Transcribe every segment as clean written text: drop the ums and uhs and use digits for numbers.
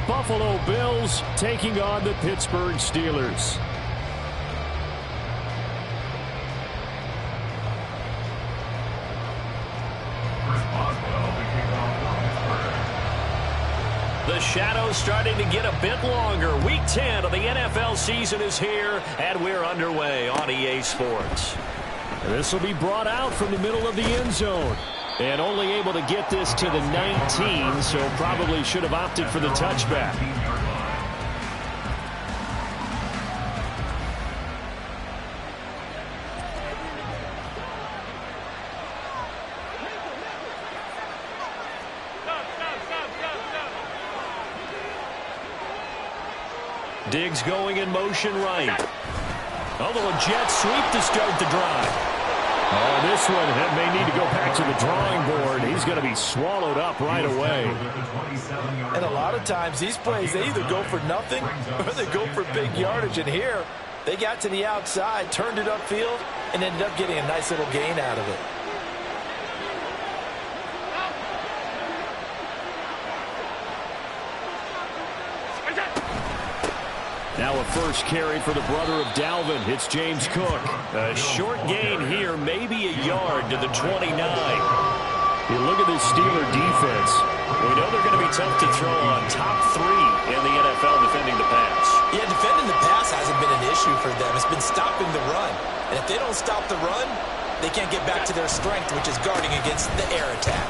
Buffalo Bills taking on the Pittsburgh Steelers. The shadow's starting to get a bit longer. Week 10 of the NFL season is here, and we're underway on EA Sports. This will be brought out from the middle of the end zone. And only able to get this to the 19, so probably should have opted for the touchback. Diggs going in motion right. A little jet sweep to start the drive. Oh, this one may need to go back to the drawing board. He's going to be swallowed up right away. And a lot of times these plays, they either go for nothing or they go for big yardage. And here, they got to the outside, turned it upfield, and ended up getting a nice little gain out of it. Now a first carry for the brother of Dalvin. It's James Cook. A short gain here, maybe a yard to the 29. You look at this Steeler defense. We know they're going to be tough to throw on. Top 3 in the NFL defending the pass. Yeah, defending the pass hasn't been an issue for them. It's been stopping the run. And if they don't stop the run, they can't get back to their strength, which is guarding against the air attack.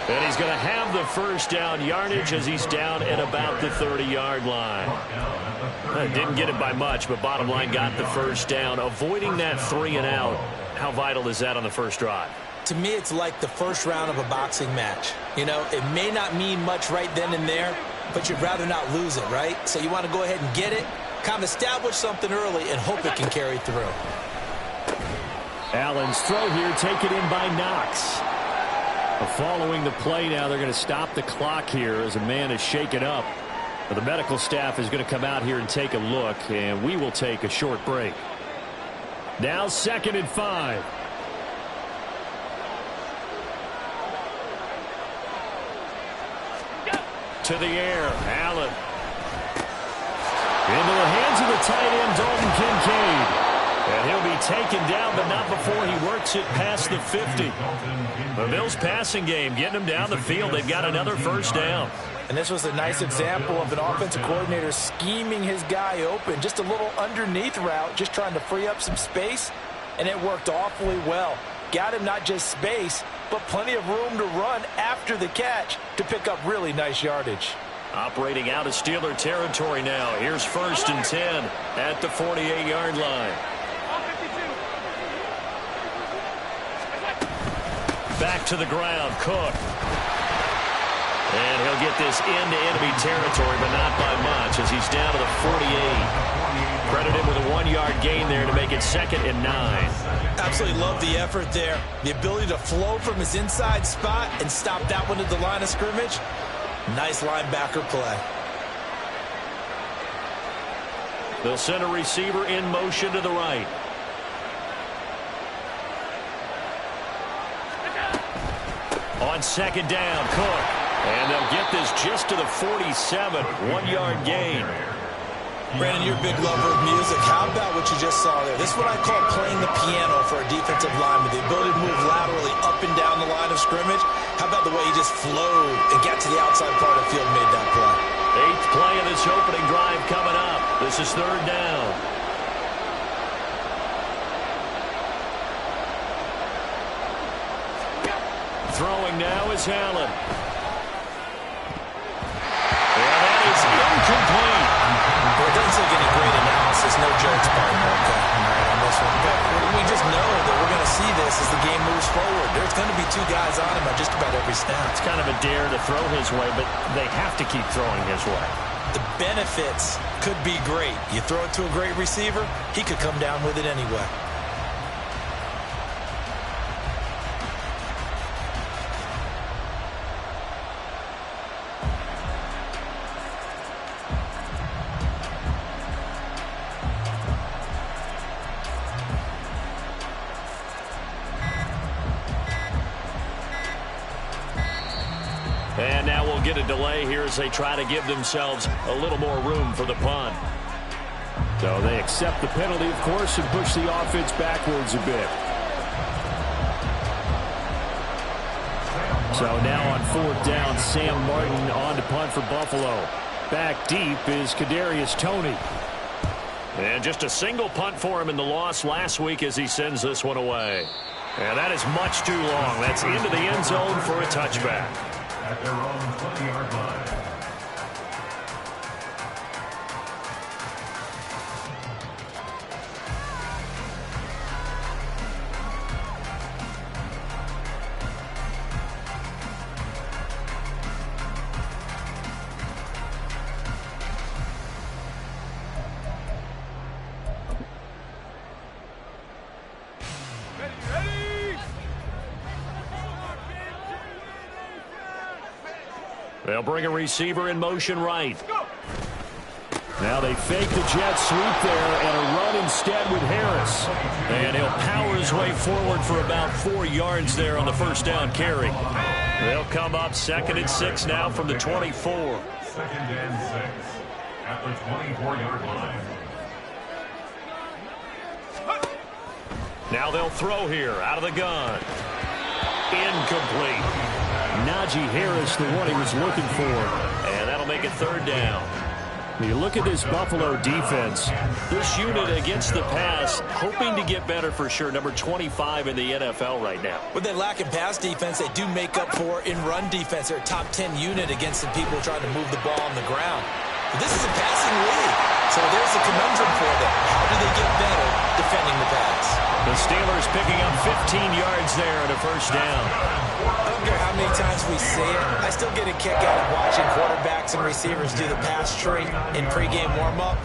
And he's going to have the first down yardage as he's down at about the 30-yard line. Didn't get it by much, but bottom line got the first down. Avoiding that 3 and out, how vital is that on the first drive? To me, it's like the first round of a boxing match. You know, it may not mean much right then and there, but you'd rather not lose it, right? So you want to go ahead and get it, kind of establish something early, and hope it can carry through. Allen's throw here taken in by Knox. Following the play now, they're going to stop the clock here as a man is shaken up. But the medical staff is going to come out here and take a look, and we will take a short break. Now 2nd and 5. To the air, Allen. Into the hands of the tight end, Dalton Kincaid. And he'll be taken down, but not before he works it past the 50. The Bills passing game, getting them down the field. They've got another first down. And this was a nice example of an offensive coordinator scheming his guy open. Just a little underneath route, just trying to free up some space. And it worked awfully well. Got him not just space, but plenty of room to run after the catch to pick up really nice yardage. Operating out of Steeler territory now. Here's 1st and 10 at the 48-yard line. Back to the ground, Cook. And he'll get this into enemy territory, but not by much as he's down to the 48. Credit him with a 1-yard gain there to make it 2nd and 9. Absolutely love the effort there. The ability to flow from his inside spot and stop that one at the line of scrimmage. Nice linebacker play. They'll send a receiver in motion to the right. On 2nd down, Cook. And they'll get this just to the 47. 1-yard gain. Brandon, you're a big lover of music. How about what you just saw there? This is what I call playing the piano for a defensive lineman. The ability to move laterally up and down the line of scrimmage. How about the way he just flowed and got to the outside part of the field and made that play? 8th play of this opening drive coming up. This is 3rd down. Throwing now is Allen. And that is incomplete. Well, it doesn't take any great analysis. No jokes, partner. Okay. All right, on this one. But we just know that we're going to see this as the game moves forward. There's going to be 2 guys on him at just about every snap. It's kind of a dare to throw his way, but they have to keep throwing his way. The benefits could be great. You throw it to a great receiver, he could come down with it anyway. get a delay here as they try to give themselves a little more room for the punt. So they accept the penalty, of course, and push the offense backwards a bit. So now on 4th down, Sam Martin on to punt for Buffalo. Back deep is Kadarius Toney. And just a single punt for him in the loss last week as he sends this one away. And that is much too long. That's into the end zone for a touchback. At their own 20-yard line. They'll bring a receiver in motion right. Now they fake the jet sweep there and a run instead with Harris. And he'll power his way forward for about 4 yards there on the first down carry. They'll come up 2nd and 6 now from the 24. 2nd and 6 at the 24-yard line. Now they'll throw here out of the gun. Incomplete. Najee Harris, the one he was looking for. And that'll make it 3rd down. You look at this Buffalo defense. This unit against the pass, hoping to get better for sure. Number 25 in the NFL right now. With that lack in pass defense, they do make up for in run defense. They're a top 10 unit against the people trying to move the ball on the ground. But this is a passing league, so there's a conundrum for them. How do they get better defending the pass? The Steelers picking up 15 yards there at a first down. I don't care how many times we see it. I still get a kick out of watching quarterbacks and receivers do the pass tree in pregame warm-up.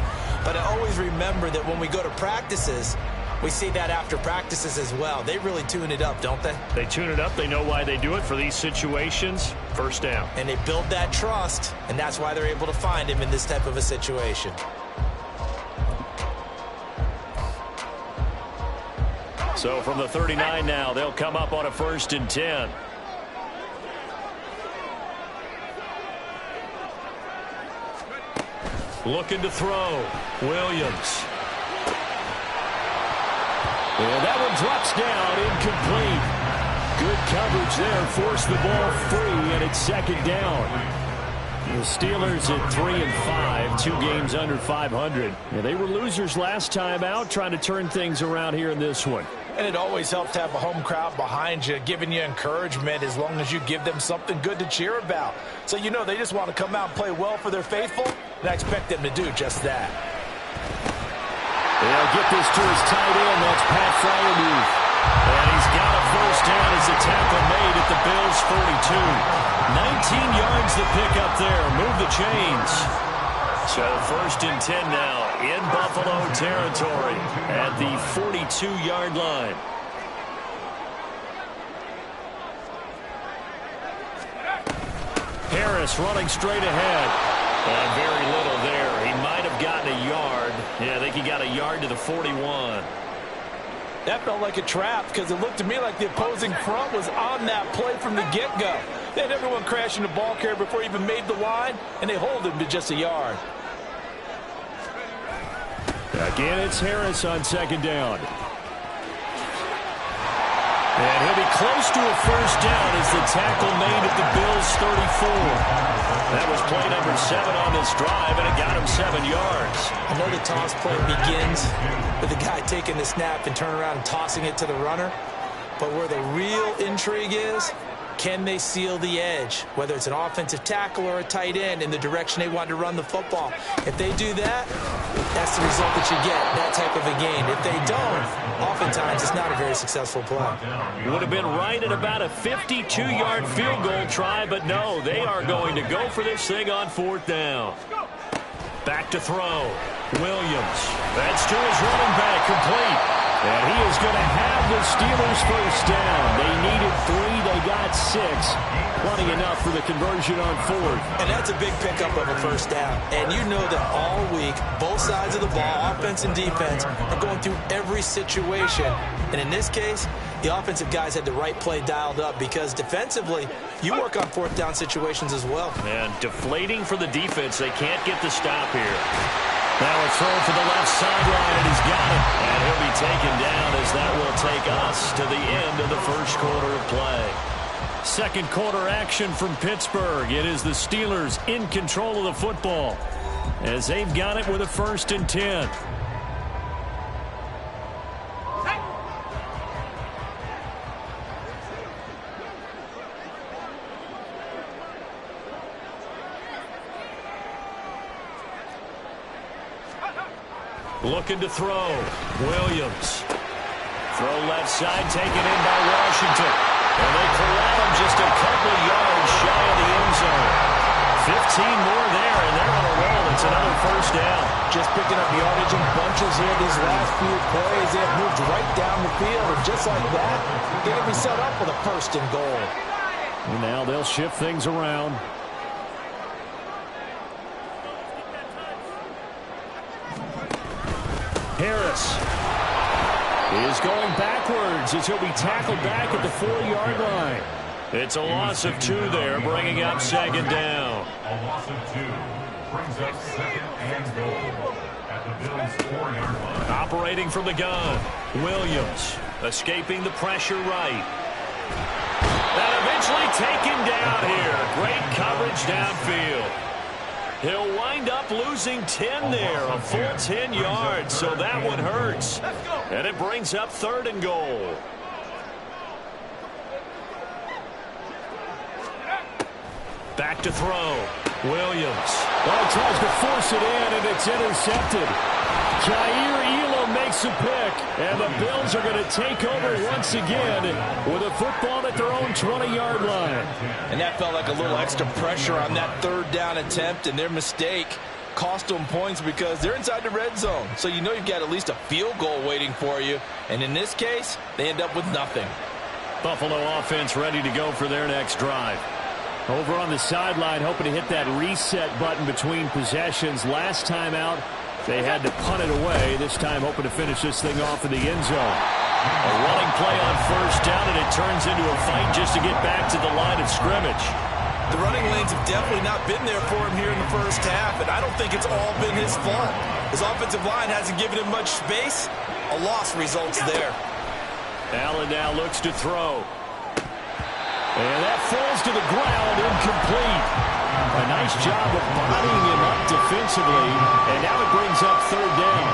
But I always remember that when we go to practices, we see that after practices as well. They really tune it up, don't they? They tune it up. They know why they do it for these situations. First down. And they build that trust, and that's why they're able to find him in this type of a situation. So from the 39 now, they'll come up on a 1st and 10. Looking to throw. Williams. And that one drops down, incomplete. Good coverage there, forced the ball free, and it's 2nd down. The Steelers at 3-5, 2 games under 500. Yeah, they were losers last time out, trying to turn things around here in this one. And it always helps to have a home crowd behind you, giving you encouragement as long as you give them something good to cheer about. So you know they just want to come out and play well for their faithful, and I expect them to do just that. They'll get this to his tight end. That's Pat Freiermuth. And he's got a first down as the tackle made at the Bills' 42. 19 yards to pick up there. Move the chains. So 1st and 10 now in Buffalo territory at the 42-yard line. Harris running straight ahead. And very little there. He might have gotten a yard. Yeah, I think he got a yard to the 41. That felt like a trap because it looked to me like the opposing front was on that play from the get-go. They had everyone crashing the ball carrier before he even made the line, and they hold him to just a yard. Again, it's Harris on 2nd down. And he'll be close to a first down as the tackle made at the Bills' 34. That was play number 7 on this drive, and it got him 7 yards. I know the toss play begins with the guy taking the snap and turning around and tossing it to the runner. But where the real intrigue is, can they seal the edge, whether it's an offensive tackle or a tight end, in the direction they want to run the football? If they do that, that's the result that you get, that type of a gain. If they don't, oftentimes it's not a very successful play. Would have been right at about a 52-yard field goal try, but no, they are going to go for this thing on 4th down. Back to throw. Williams. That's to his running back, complete. And he is going to have the Steelers first down. They needed 3. They got 6. Plenty enough for the conversion on 4th. And that's a big pickup of a first down. And you know that all week, both sides of the ball, offense and defense, are going through every situation. And in this case, the offensive guys had the right play dialed up because defensively, you work on 4th down situations as well. And deflating for the defense. They can't get the stop here. Now a throw for the left sideline, and he's got it. And he'll be taken down as that will take us to the end of the first quarter of play. Second quarter action from Pittsburgh. It is the Steelers in control of the football as they've got it with a 1st and 10. Looking to throw. Williams. Throw left side, taken in by Washington. And they corral him just a couple yards shy of the end zone. 15 more there, and they're on a roll. It's another first down. Just picking up yardage in bunches here these last few plays. They have moved right down the field, and just like that, they're going to be set up for the 1st and goal. And now they'll shift things around. Harris is going backwards as he'll be tackled back at the 4-yard line. It's a loss of 2 there, bringing up 2nd down. A loss of 2 brings up 2nd and goal at the Bills' 4-yard line. Operating from the gun, Williams escaping the pressure right. And eventually taken down here. Great coverage downfield. He'll wind up losing 10 there, a full 10 yards, so that one hurts. And it brings up 3rd and goal. Back to throw. Williams. Oh, tries to force it in, and it's intercepted. Jair Elam makes a pick, and the Bills are going to take over once again with a football at their own 20-yard line. And that felt like a little extra pressure on that 3rd down attempt, and their mistake cost them points because they're inside the red zone. So you know you've got at least a field goal waiting for you. And in this case, they end up with nothing. Buffalo offense ready to go for their next drive. Over on the sideline, hoping to hit that reset button between possessions. Last time out, they had to punt it away. This time hoping to finish this thing off in the end zone. A running play on 1st down, and it turns into a fight just to get back to the line of scrimmage. The running lanes have definitely not been there for him here in the first half, and I don't think it's all been his fault. His offensive line hasn't given him much space. A loss results there. Allen now looks to throw. And that falls to the ground, incomplete. A nice job of bodying him up defensively, and now it brings up 3rd down.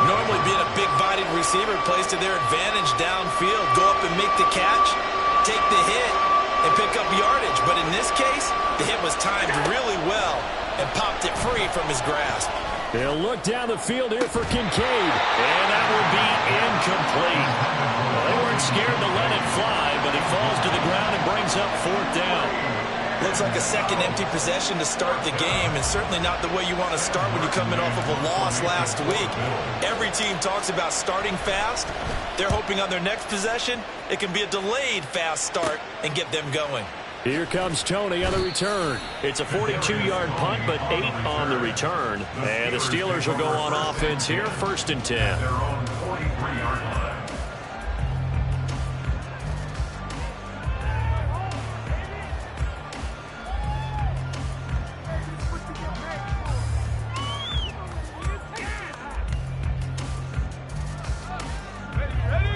Normally being a big-bodied receiver plays to their advantage downfield. Go up and make the catch, take the hit, and pick up yardage. But in this case, the hit was timed really well and popped it free from his grasp. They'll look down the field here for Kincaid. And that will be incomplete. Well, they weren't scared to let it fly, but it falls to the ground and brings up 4th down. Looks like a second empty possession to start the game, and certainly not the way you want to start when you're coming off of a loss last week. Every team talks about starting fast. They're hoping on their next possession, it can be a delayed fast start and get them going. Here comes Tony on the return. It's a 42-yard punt, but 8 on the return. And the Steelers will go on offense here, 1st and 10. Their own 43-yard line.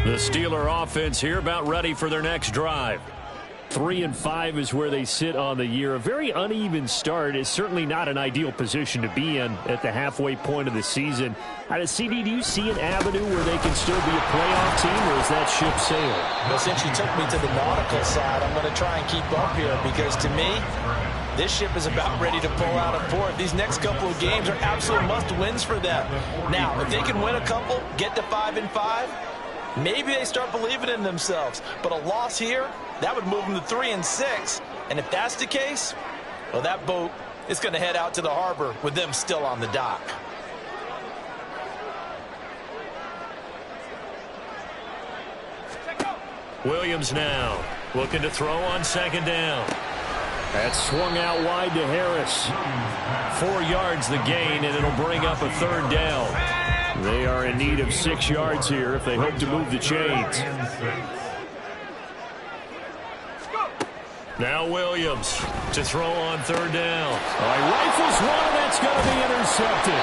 The Steeler offense here about ready for their next drive. 3-5 is where they sit on the year. A very uneven start is certainly not an ideal position to be in at the halfway point of the season. CD, do you see an avenue where they can still be a playoff team, or is that ship sailed? Well, since you took me to the nautical side, I'm going to try and keep up here because to me, this ship is about ready to pull out of port. These next couple of games are absolute must-wins for them. Now, if they can win a couple, get to 5-5, maybe they start believing in themselves. But a loss here, that would move them to 3-6. And if that's the case, well, that boat is going to head out to the harbor with them still on the dock. Williams now looking to throw on second down. That's swung out wide to Harris. 4 yards the gain, and it'll bring up a third down. They are in need of 6 yards here if they hope to move the chains. Now Williams to throw on third down. He rifles one, and that's going to be intercepted.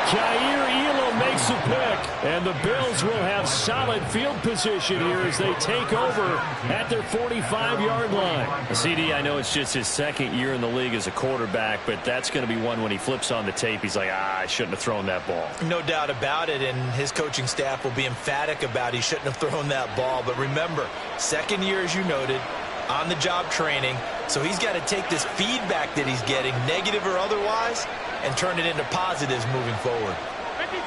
Jair Elam makes a pick, and the Bills will have solid field position here as they take over at their 45-yard line. CD, I know it's just his second year in the league as a quarterback, but that's going to be one when he flips on the tape. He's like, I shouldn't have thrown that ball. No doubt about it, and his coaching staff will be emphatic about he shouldn't have thrown that ball. But remember, second year, as you noted, on-the-job training, so he's got to take this feedback that he's getting, negative or otherwise, and turn it into positives moving forward. 56.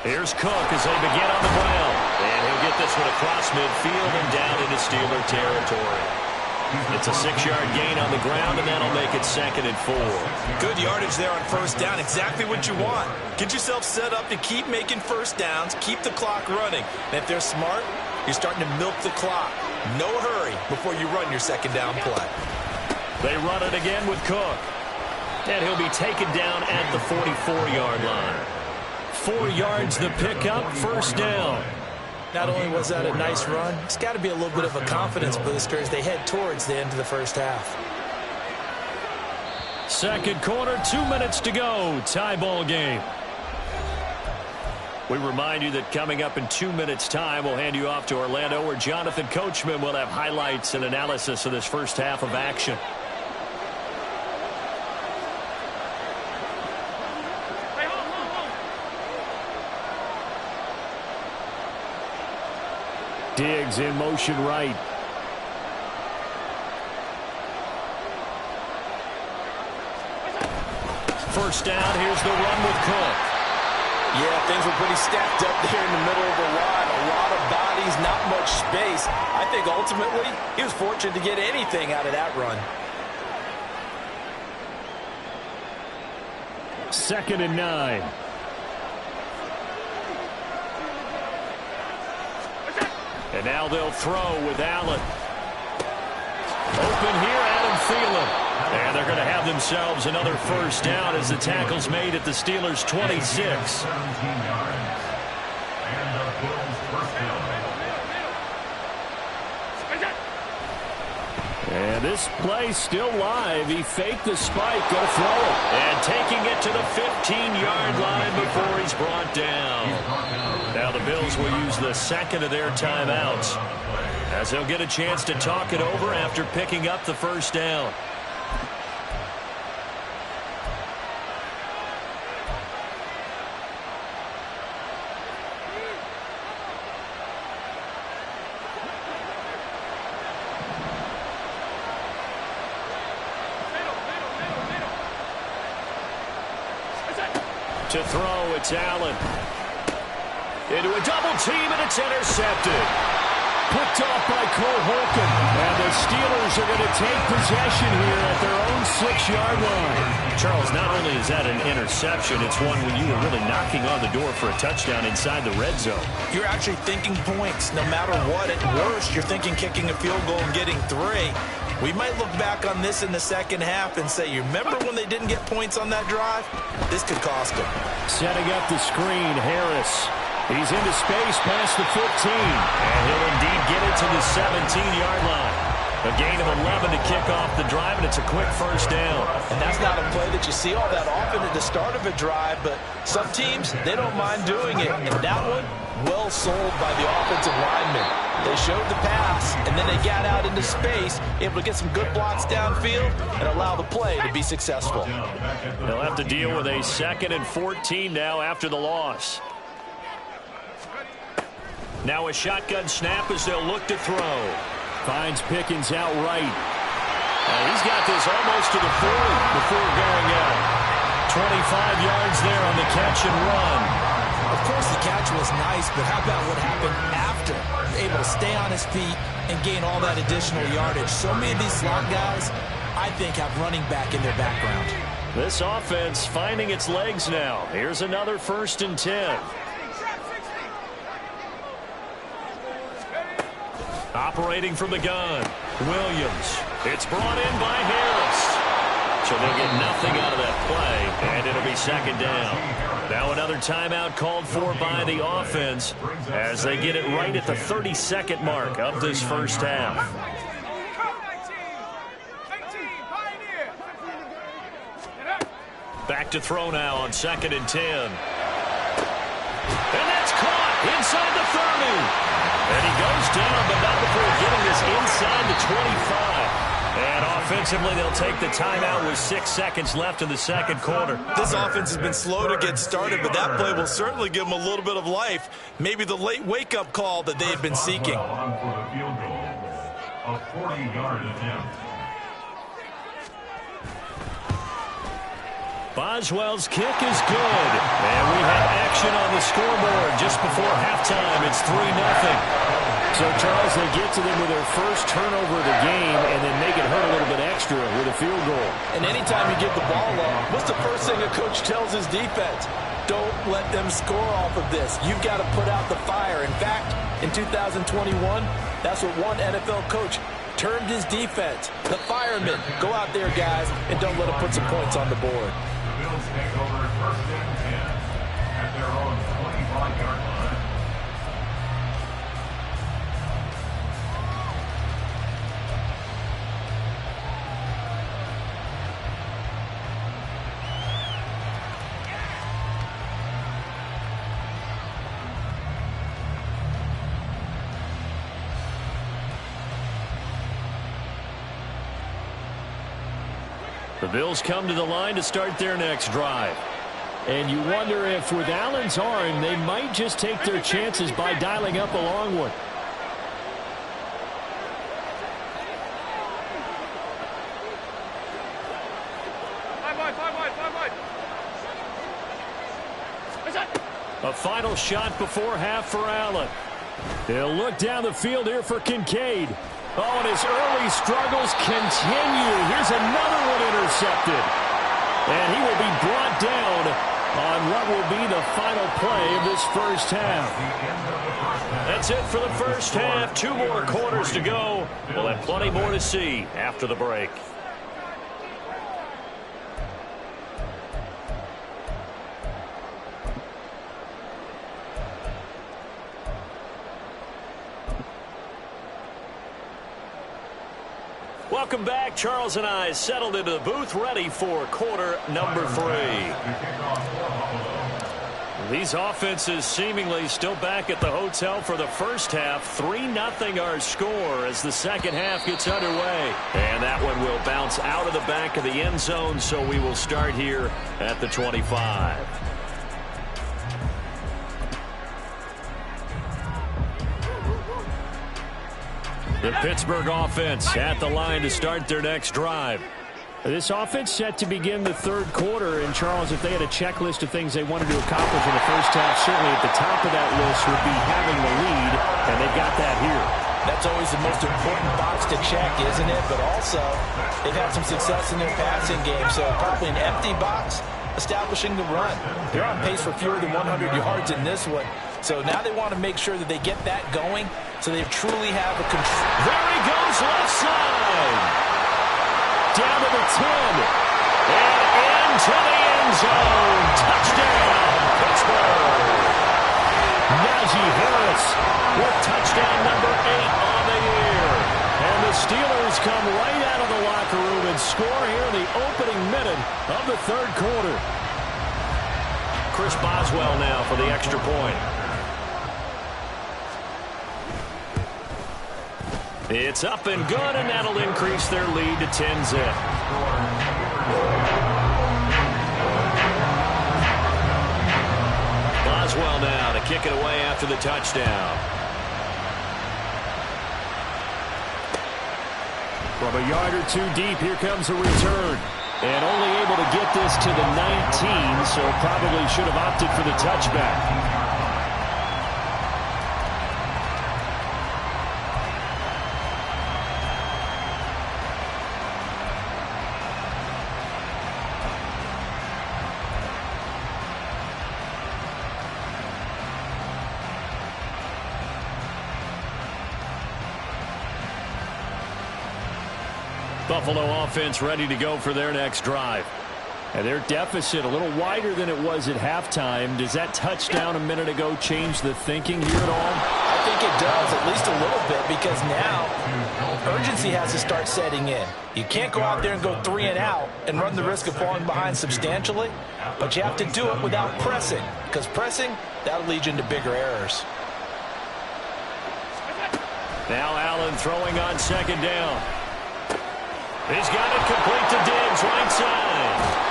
Here's Cook as they begin on the ground. And he'll get this one across midfield and down into Steeler territory. It's a 6-yard gain on the ground, and that'll make it 2nd and 4. Good yardage there on first down. Exactly what you want. Get yourself set up to keep making first downs, keep the clock running. And if they're smart, you're starting to milk the clock. No hurry before you run your second down play. They run it again with Cook. And he'll be taken down at the 44-yard line. 4 yards the pickup, first down. Not only was that a nice run, it's got to be a little bit of a confidence booster as they head towards the end of the first half. Second quarter, 2 minutes to go. Tie ball game. We remind you that coming up in 2 minutes' time, we'll hand you off to Orlando, where Jonathan Coachman will have highlights and analysis of this first half of action. Diggs in motion right. First down, here's the run with Cook. Yeah, things were pretty stacked up there in the middle of the line. A lot of bodies, not much space. I think ultimately he was fortunate to get anything out of that run. 2nd and 9. And now they'll throw with Allen. Open here, Adam Thielen. And they're going to have themselves another first down as the tackle's made at the Steelers' 26. And this play still live. He faked the spike, going to throw it. And taking it to the 15-yard line before he's brought down. Now the Bills will use the second of their timeouts as they'll get a chance to talk it over after picking up the first down. To throw, it's Allen. Into a double team, and it's intercepted. Picked off by Cole Holcomb. And the Steelers are going to take possession here at their own 6-yard line. Charles, not only is that an interception, it's one when you were really knocking on the door for a touchdown inside the red zone. You're actually thinking points no matter what. At worst, you're thinking kicking a field goal and getting 3. We might look back on this in the second half and say, you remember when they didn't get points on that drive? This could cost them. Setting up the screen, Harris. He's into space past the 15. And he'll indeed get it to the 17-yard line. A gain of 11 to kick off the drive, and it's a quick first down. And that's not a play that you see all that often at the start of a drive, but some teams, they don't mind doing it. And that one, well sold by the offensive lineman. They showed the pass, and then they got out into space, able to get some good blocks downfield and allow the play to be successful. They'll have to deal with a 2nd and 14 now after the loss. Now a shotgun snap as they'll look to throw. Finds Pickens out right. He's got this almost to the 40 before going out. 25 yards there on the catch and run. Of course, the catch was nice, but how about what happened after? Able to stay on his feet and gain all that additional yardage. So many of these slot guys, I think, have running back in their background. This offense finding its legs now. Here's another 1st and 10. Operating from the gun, Williams. It's brought in by Harris. So they'll get nothing out of that play, and it'll be second down. Now another timeout called for by the offense as they get it right at the 32nd mark of this first half. Back to throw now on 2nd and 10. And that's caught inside the 30. And he goes down, but not before getting this inside the 25. And offensively, they'll take the timeout with 6 seconds left in the second quarter. This offense has been slow to get started, but that play will certainly give them a little bit of life. Maybe the late wake-up call that they had been seeking. For the field goal, a 40-yard attempt. Boswell's kick is good. And we have action on the scoreboard just before halftime. It's 3-0. So, Charles, they get to them with their first turnover of the game and then make it hurt a little bit extra with a field goal. And anytime you give the ball up, what's the first thing a coach tells his defense? Don't let them score off of this. You've got to put out the fire. In fact, in 2021, that's what one NFL coach termed his defense. The firemen. Go out there, guys, and don't let them put some points on the board. The Bills take over 1st and 10 at their own 25-yard line. The Bills come to the line to start their next drive. And you wonder if with Allen's arm, they might just take their chances by dialing up a long one. A final shot before half for Allen. They'll look down the field here for Kincaid. Oh, and his early struggles continue. Here's another one intercepted. And he will be brought down on what will be the final play of this first half. That's it for the first half. 2 more quarters to go. We'll have plenty more to see after the break. Welcome back. Charles and I settled into the booth, ready for quarter number 3. These offenses seemingly still back at the hotel for the first half. 3-0 our score as the second half gets underway. And that one will bounce out of the back of the end zone, so we will start here at the 25. The Pittsburgh offense at the line to start their next drive. This offense set to begin the third quarter. And, Charles, if they had a checklist of things they wanted to accomplish in the first half, certainly at the top of that list would be having the lead, and they got that here. That's always the most important box to check, isn't it? But also, they've had some success in their passing game, so probably an empty box establishing the run. They're on pace for fewer than 100 yards in this one. So now they want to make sure that they get that going so they truly have a control. There he goes left side. Down to the 10. And into the end zone. Touchdown, Pittsburgh. Najee Harris with touchdown number 8 on the year. And the Steelers come right out of the locker room and score here in the opening minute of the third quarter. Chris Boswell now for the extra point. It's up and good, and that'll increase their lead to 10-zip. Boswell now to kick it away after the touchdown. From a yard or 2 deep, here comes a return. And only able to get this to the 19, so probably should have opted for the touchback. Buffalo offense ready to go for their next drive. And their deficit a little wider than it was at halftime. Does that touchdown a minute ago change the thinking here at all? I think it does, at least a little bit, because now urgency has to start setting in. You can't go out there and go 3 and out and run the risk of falling behind substantially, but you have to do it without pressing, because pressing, that'll lead you into bigger errors. Now Allen throwing on second down. He's got it complete to Diggs, right side.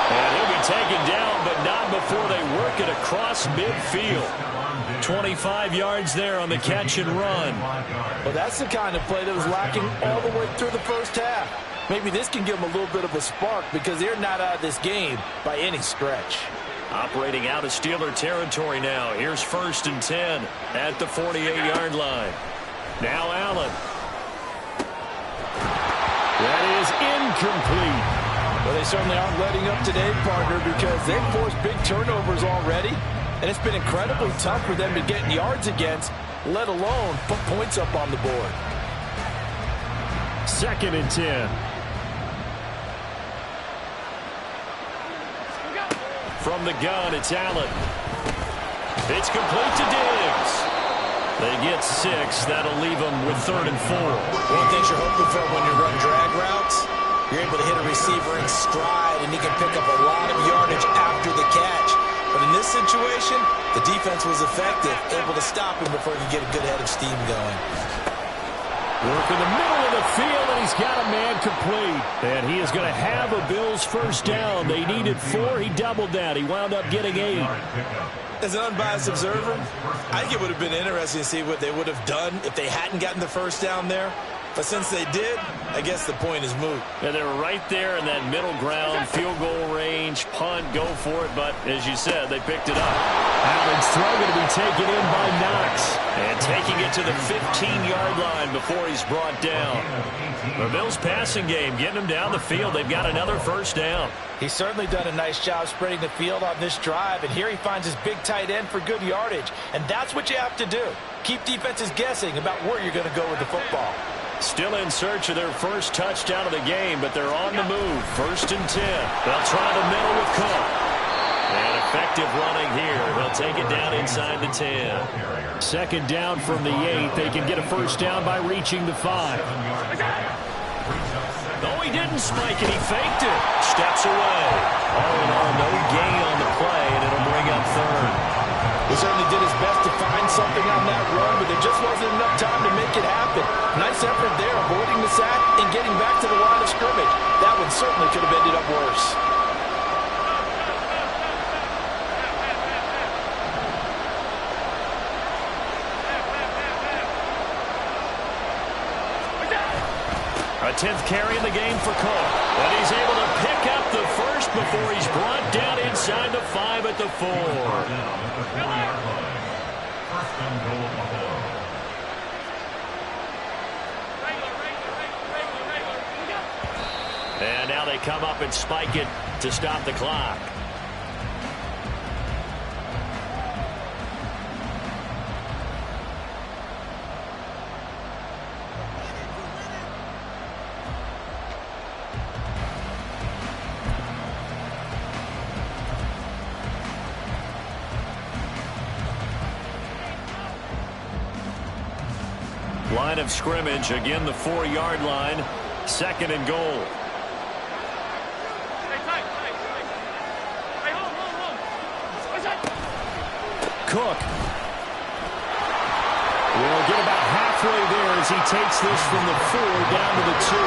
And he'll be taken down, but not before they work it across midfield. 25 yards there on the catch and run. Well, that's the kind of play that was lacking all the way through the first half. Maybe this can give them a little bit of a spark because they're not out of this game by any stretch. Operating out of Steeler territory now. Here's 1st and 10 at the 48-yard line. Now Allen. That is incomplete. Well, they certainly aren't letting up today, partner, because they've forced big turnovers already, and it's been incredibly tough for them to get yards against, let alone put points up on the board. 2nd and 10. From the gun, it's Allen. It's complete to Diggs. They get 6. That'll leave them with 3rd and 4. One thing you're hoping for when you run drag routes, you're able to hit a receiver in stride, and he can pick up a lot of yardage after the catch. But in this situation, the defense was effective, able to stop him before he could get a good head of steam going. Work in the middle of the field, and he's got a man complete. And he is going to have a Bills first down. They needed 4. He doubled that. He wound up getting 8. As an unbiased observer, I think it would have been interesting to see what they would have done if they hadn't gotten the first down there. But since they did, I guess the point is moot. Yeah, they were right there in that middle ground, field goal range, punt, go for it. But as you said, they picked it up. Allen's throw going to be taken in by Knox. And taking it to the 15-yard line before he's brought down. The Bills passing game, getting them down the field. They've got another first down. He's certainly done a nice job spreading the field on this drive. And here he finds his big tight end for good yardage. And that's what you have to do. Keep defenses guessing about where you're going to go with the football. Still in search of their first touchdown of the game, but they're on the move. 1st and 10. They'll try the middle with Cook. And effective running here. They'll take it down inside the 10. 2nd down from the 8. They can get a first down by reaching the 5. No, he didn't spike it. He faked it. Steps away. All in all, no gain on the play, and it'll bring up 3rd. He certainly did his best to find something on that run, but there just wasn't enough time to make it happen. Nice effort there, avoiding the sack and getting back to the line of scrimmage. That one certainly could have ended up worse. A 10th carry in the game for Cole. And he's able to pick up the first before he's brought down inside the 5 at the 4. And now they come up and spike it to stop the clock. Line of scrimmage, again the 4-yard line, 2nd and goal. Cook will get about halfway there as he takes this from the 4 down to the 2.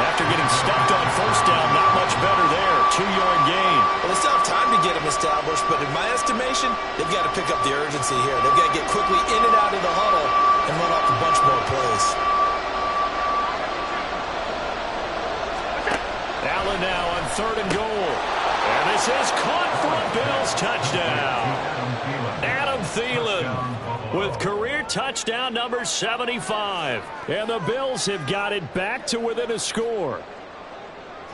After getting stuffed on first down, not much better there. 2-yard gain. Well, they still have time to get him established, but in my estimation, they've got to pick up the urgency here. They've got to get quickly in and out of the huddle and run off a bunch more plays. Allen now on 3rd and goal. And this is caught for a Bills touchdown. Adam Thielen with career touchdown number 75. And the Bills have got it back to within a score.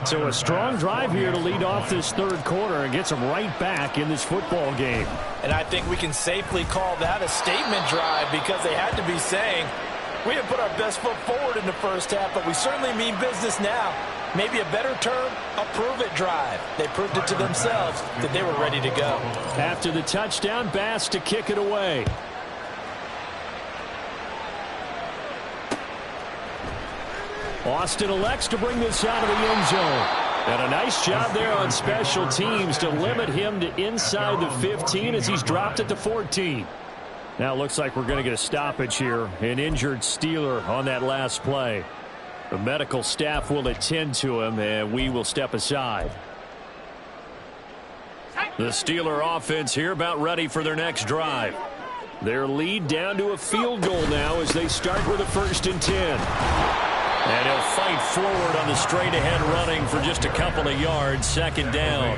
So a strong drive here to lead off this 3rd quarter and gets them right back in this football game. And I think we can safely call that a statement drive because they had to be saying, We didn't put our best foot forward in the first half, but we certainly mean business now. Maybe a better term, a prove-it drive. They proved it to themselves that they were ready to go. After the touchdown, Bass to kick it away. Austin elects to bring this out of the end zone. And a nice job there on special teams to limit him to inside the 15 as he's dropped at the 14. Now it looks like we're going to get a stoppage here. An injured Steeler on that last play. The medical staff will attend to him, and we will step aside. The Steeler offense here about ready for their next drive. Their lead down to a field goal now as they start with a 1st and 10. And he'll fight forward on the straight-ahead running for just a couple of yards, 2nd down.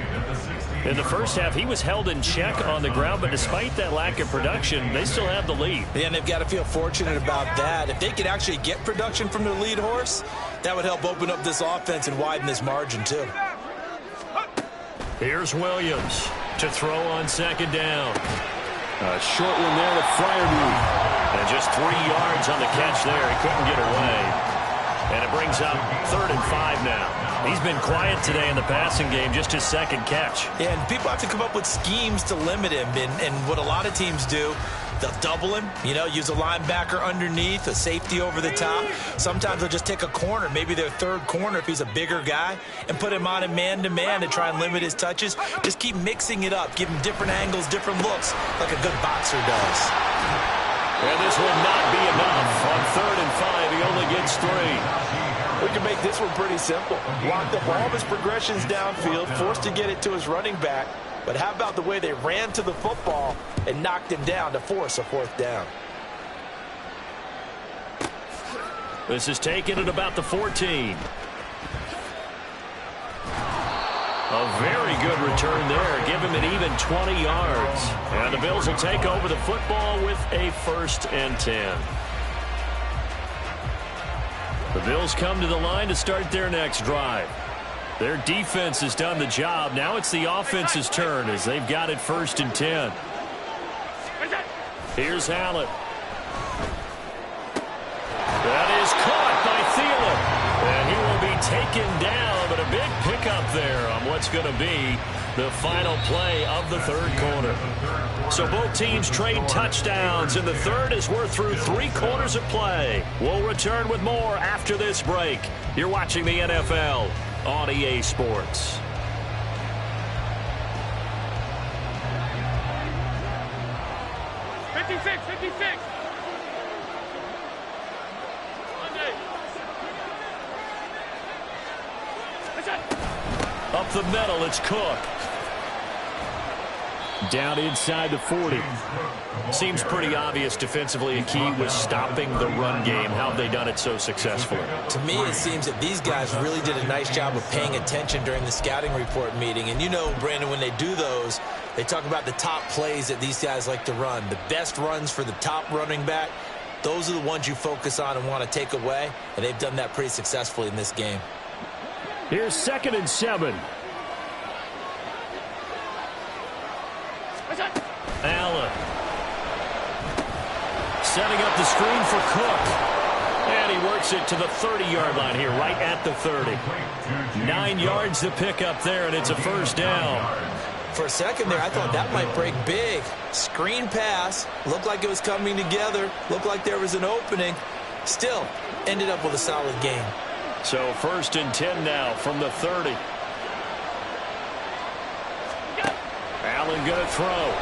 In the first half, he was held in check on the ground, but despite that lack of production, they still have the lead. Yeah, and they've got to feel fortunate about that. If they could actually get production from their lead horse, that would help open up this offense and widen this margin, too. Here's Williams to throw on 2nd down. A short one there to Fryermuth. And just 3 yards on the catch there. He couldn't get away. And it brings up 3rd and 5 now. He's been quiet today in the passing game, just his 2nd catch. Yeah, and people have to come up with schemes to limit him. And what a lot of teams do, they'll double him, use a linebacker underneath, a safety over the top. Sometimes they'll just take a corner, maybe their 3rd corner if he's a bigger guy, and put him on in man-to-man to try and limit his touches. Just keep mixing it up, give him different angles, different looks, like a good boxer does. And this will not be enough. On 3rd and 5, he only gets 3. We can make this one pretty simple. Locked up all of his progressions downfield, forced to get it to his running back. But how about the way they ran to the football and knocked him down to force a 4th down? This is taken at about the 14. A very good return there. Give him an even 20 yards. And the Bills will take over the football with a 1st and 10. The Bills come to the line to start their next drive. Their defense has done the job. Now it's the offense's turn as they've got it 1st and 10. Here's Allen. That is caught by Thielen. And he will be taken down, but a big pickup there on what's going to be the final play of the 3rd quarter. So both teams trade touchdowns in the 3rd as we're through 3 quarters of play. We'll return with more after this break. You're watching the NFL on EA Sports. Up the middle, it's Cook. Down inside the 40. Seems pretty obvious defensively a key was stopping the run game. How have they done it so successfully? To me, it seems that these guys really did a nice job of paying attention during the scouting report meeting. And Brandon, when they do those, they talk about the top plays that these guys like to run. The best runs for the top running back, those are the ones you focus on and want to take away. And they've done that pretty successfully in this game. Here's 2nd and 7. Allen. Setting up the screen for Cook. And he works it to the 30-yard line here, right at the 30. 9 yards to pick up there, and it's a 1st down. For a second there, I thought that might break big. Screen pass. Looked like it was coming together. Looked like there was an opening. Still, ended up with a solid gain. So 1st and 10 now from the 30. Allen going to throw.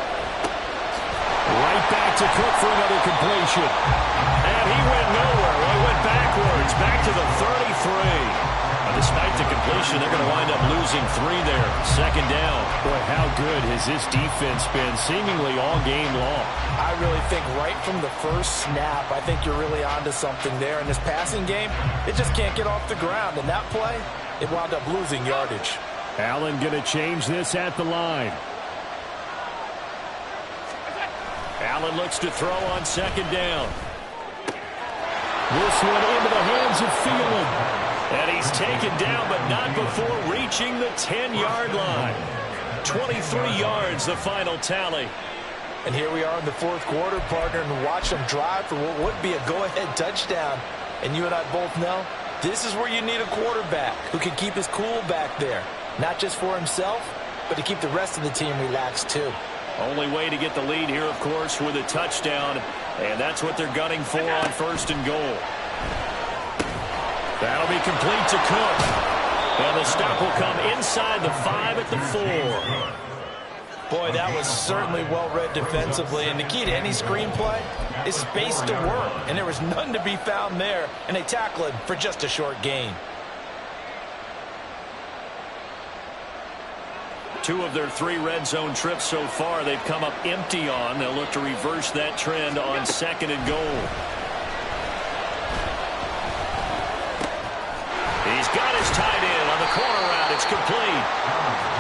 Right back to Cook for another completion. And he went nowhere. Well, he went backwards, back to the 33. Despite the completion, they're going to wind up losing 3 there. 2nd down. Boy, how good has this defense been seemingly all game long? I really think right from the first snap, I think you're really onto something there. In this passing game, it just can't get off the ground. And that play, it wound up losing yardage. Allen going to change this at the line. Allen looks to throw on 2nd down. This one into the hands of Thielen. And he's taken down, but not before reaching the 10-yard line. 23 yards, the final tally. And here we are in the fourth quarter, partner, and watch them drive for what would be a go-ahead touchdown. And you and I both know this is where you need a quarterback who can keep his cool back there. Not just for himself, but to keep the rest of the team relaxed too. Only way to get the lead here, of course, with a touchdown. And that's what they're gunning for on first and goal. That'll be complete to Cook. And the stop will come inside the 5 at the 4. Boy, that was certainly well-read defensively. And the key to any screenplay is space to work. And there was none to be found there. And they tackle it for just a short gain. 2 of their 3 red zone trips so far they've come up empty on. They'll look to reverse that trend on second and goal. He's got his tight end on the corner route. It's complete.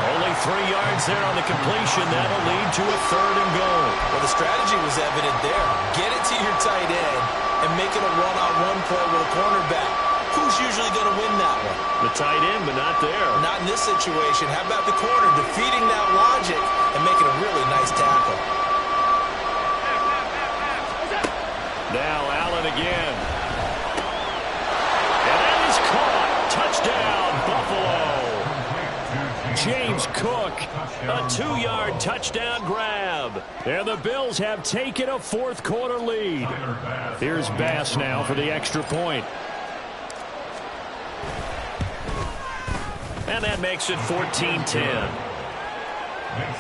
Only 3 yards there on the completion. That'll lead to a third and goal. Well, the strategy was evident there. Get it to your tight end and make it a one-on-one play with a cornerback. Who's usually going to win that one? The tight end, but not there. Not in this situation. How about the corner defeating that logic and making a really nice tackle? Now Allen again. And that is caught. Touchdown, Buffalo. James Cook, a 2-yard touchdown grab. And the Bills have taken a fourth quarter lead. Here's Bass now for the extra point. And that makes it 14-10. Makes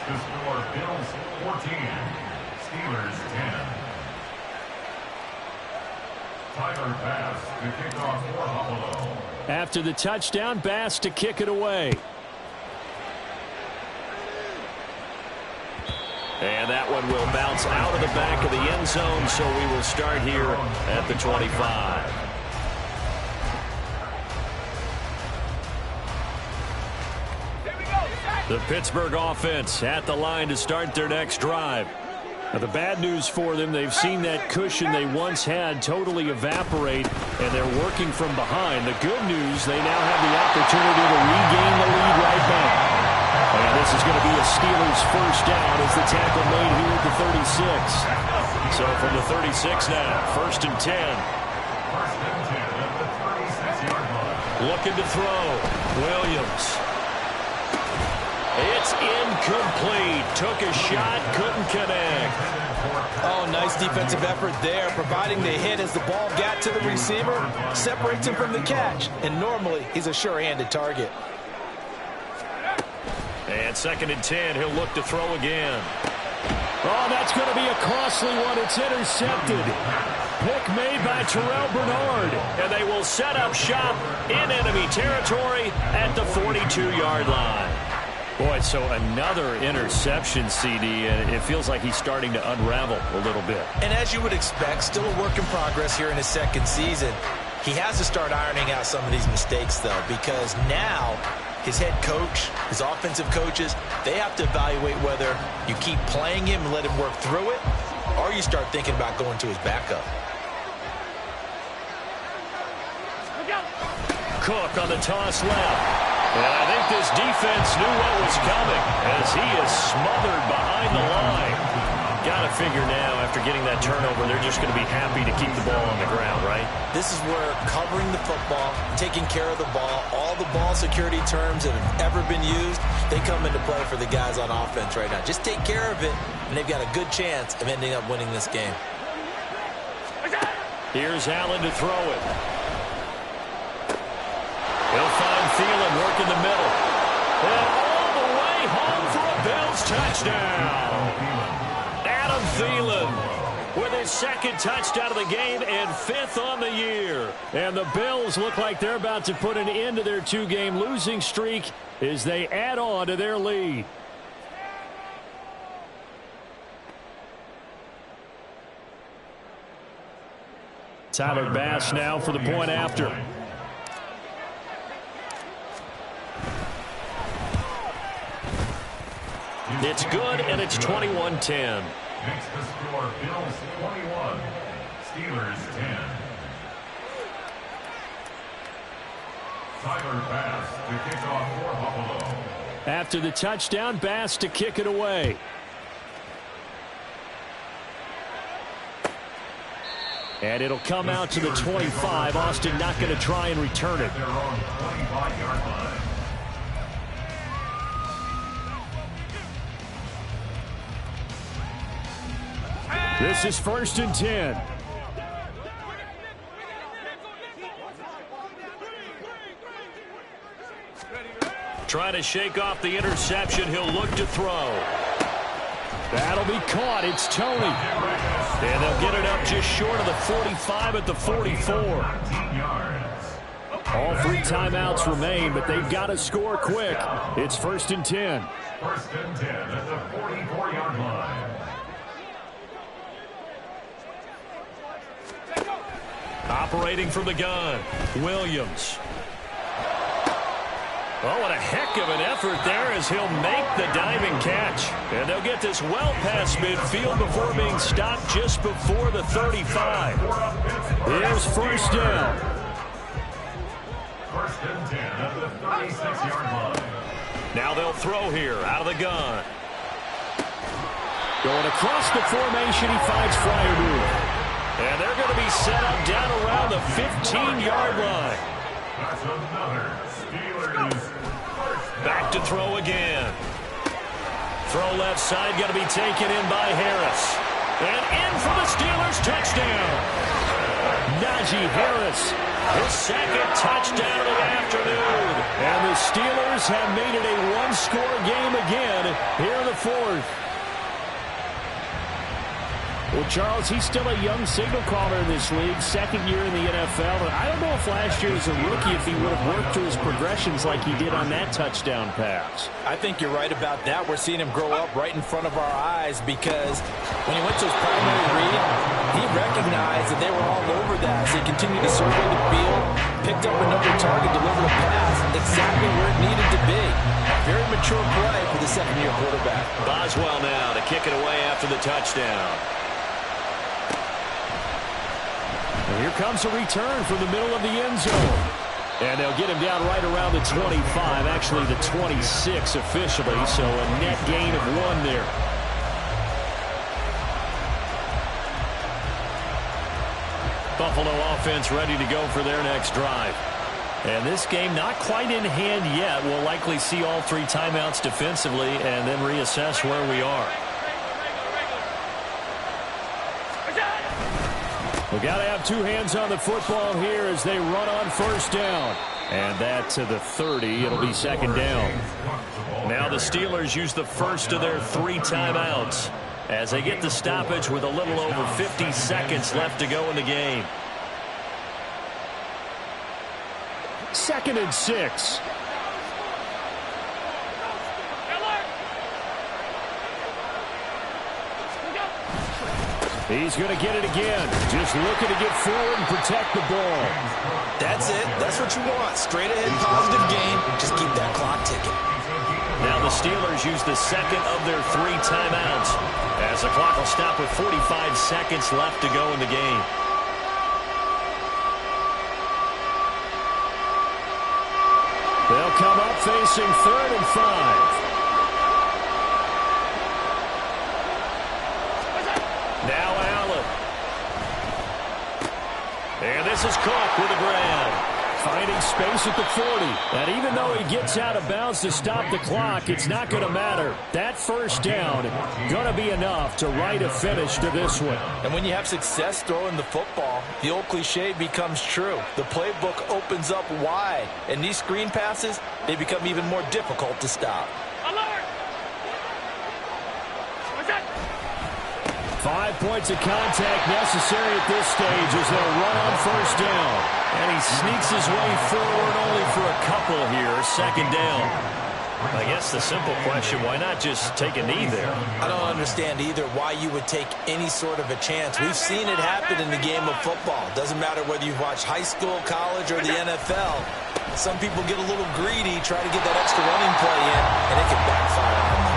the score Bills 14, Steelers 10. Tyler Bass to kick off for Buffalo. After the touchdown, Bass to kick it away. And that one will bounce out of the back of the end zone, so we will start here at the 25. The Pittsburgh offense at the line to start their next drive. Now, the bad news for them, they've seen that cushion they once had totally evaporate, and they're working from behind. The good news, they now have the opportunity to regain the lead right back. And this is going to be a Steelers first down as the tackle made here at the 36. So from the 36 now, first and 10. Looking to throw. Williams. It's incomplete. Took a shot, couldn't connect. Oh, nice defensive effort there, providing the hit as the ball got to the receiver, separates him from the catch, and normally he's a sure-handed target. And second and 10, he'll look to throw again. Oh, that's going to be a costly one. It's intercepted. Pick made by Terrell Bernard. And they will set up shop in enemy territory at the 42-yard line. Boy, so another interception, CD, and it feels like he's starting to unravel a little bit. And as you would expect, still a work in progress here in his second season. He has to start ironing out some of these mistakes, though, because now his head coach, his offensive coaches, they have to evaluate whether you keep playing him and let him work through it, or you start thinking about going to his backup. Cook on the toss left. And I think this defense knew what was coming as he is smothered behind the line. Got to figure now, after getting that turnover, they're just going to be happy to keep the ball on the ground, right? This is where covering the football, taking care of the ball, all the ball security terms that have ever been used, they come into play for the guys on offense right now. Just take care of it, and they've got a good chance of ending up winning this game. Here's Allen to throw it. He'll find Thielen, work in the middle. And all the way home for a Bills touchdown. Adam Thielen with his second touchdown of the game and 5th on the year. And the Bills look like they're about to put an end to their 2-game losing streak as they add on to their lead. Tyler Bass now for the point after. It's good, and it's 21-10. Makes the score Bills 21, Steelers 10. Tyler Bass to kick off for Buffalo. After the touchdown, Bass to kick it away. And it'll come out to the 25. Austin not going to try and return it. Their own 25-yard line. This is 1st and 10. Trying to shake off the interception. He'll look to throw. That'll be caught. It's Tony. And they'll get it up just short of the 45 at the 44. 19 yards. All 3 timeouts remain, but they've got to score quick. It's 1st and 10. 1st and 10 at the 44-yard line. Operating from the gun, Williams. Oh, what a heck of an effort there as he'll make the diving catch. And they'll get this well past midfield before being stopped just before the 35. Here's 1st down. 1st and 10 at the 36-yard line. Now they'll throw here out of the gun. Going across the formation, he finds Fryermuth. And they're going to be set up down around the 15-yard line. That's another Steelers first. Back to throw again. Throw left side, got to be taken in by Harris. And in for the Steelers, touchdown. Najee Harris. His 2nd touchdown of the afternoon. And the Steelers have made it a one-score game again here in the 4th. Well, Charles, he's still a young signal caller in this league, 2nd year in the NFL. And I don't know if last year as a rookie if he would have worked through his progressions like he did on that touchdown pass. I think you're right about that. We're seeing him grow up right in front of our eyes because when he went to his primary read, he recognized that they were all over that. So he continued to survey the field, picked up another target, delivered a pass exactly where it needed to be. Very mature play for the 2nd-year quarterback. Boswell now to kick it away after the touchdown. And here comes a return from the middle of the end zone. And they'll get him down right around the 25, actually the 26 officially, so a net gain of 1 there. Buffalo offense ready to go for their next drive. And this game not quite in hand yet. We'll likely see all 3 timeouts defensively and then reassess where we are. We got to have 2 hands on the football here as they run on 1st down. And that to the 30. It'll be 2nd down. Now the Steelers use the first of their 3 timeouts as they get the stoppage with a little over 50 seconds left to go in the game. 2nd and 6. He's going to get it again. Just looking to get forward and protect the ball. That's it. That's what you want. Straight ahead, positive gain. Just keep that clock ticking. Now the Steelers use the 2nd of their 3 timeouts as the clock will stop with 45 seconds left to go in the game. They'll come up facing 3rd and 5. Now Allen. And this is Cook with a grab. Finding space at the 40. And even though he gets out of bounds to stop the clock, it's not going to matter. That 1st down going to be enough to write a finish to this one. And when you have success throwing the football, the old cliche becomes true. The playbook opens up wide. And these screen passes, they become even more difficult to stop. 5 points of contact necessary at this stage as they'll run on 1st down. And he sneaks his way forward only for a couple here. 2nd down. I guess the simple question, why not just take a knee there? I don't understand either why you would take any sort of a chance. We've seen it happen in the game of football. Doesn't matter whether you've watched high school, college, or the NFL. Some people get a little greedy, try to get that extra running play in, and it can backfire on them.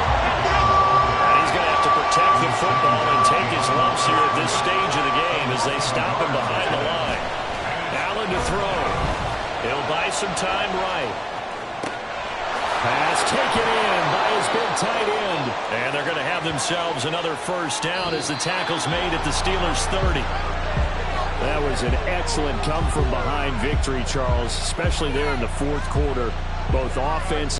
He's going to have to protect the football and take his lumps here at this stage of the game as they stop him behind the line. Allen to throw. He'll buy some time right. Pass taken in by his big tight end. And they're going to have themselves another 1st down as the tackle's made at the Steelers' 30. That was an excellent come-from-behind victory, Charles, especially there in the fourth quarter. Both offense